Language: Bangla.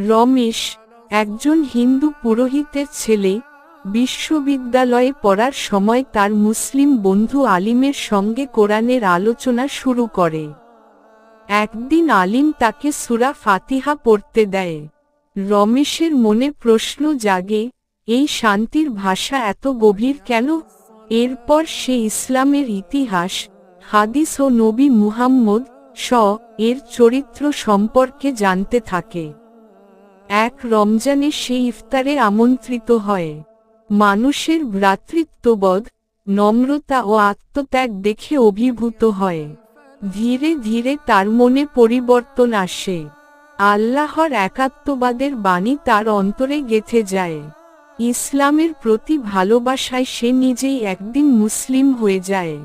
রমেশ একজন হিন্দু পুরোহিতের ছেলে। বিশ্ববিদ্যালয়ে পড়ার সময় তার মুসলিম বন্ধু আলিমের সঙ্গে কোরআনের আলোচনা শুরু করে। একদিন আলিম তাকে সূরা ফাতিহা পড়তে দেয়। রমেশের মনে প্রশ্ন জাগে, এই শান্তির ভাষা এত গভীর কেন? এরপর সে ইসলামের ইতিহাস, হাদিস ও নবী মুহাম্মদ এর চরিত্র সম্পর্কে জানতে থাকে। এক রমজানে সে ইফতারে আমন্ত্রিত হয়। মানুষের ভ্রাতৃত্ববোধ, নম্রতা ও আত্মত্যাগ দেখে অভিভূত হয়। ধীরে ধীরে তার মনে পরিবর্তন আসে। আল্লাহর একাত্মবাদের বাণী তার অন্তরে গেঁথে যায়। ইসলামের প্রতি ভালোবাসায় সে নিজেই একদিন মুসলিম হয়ে যায়।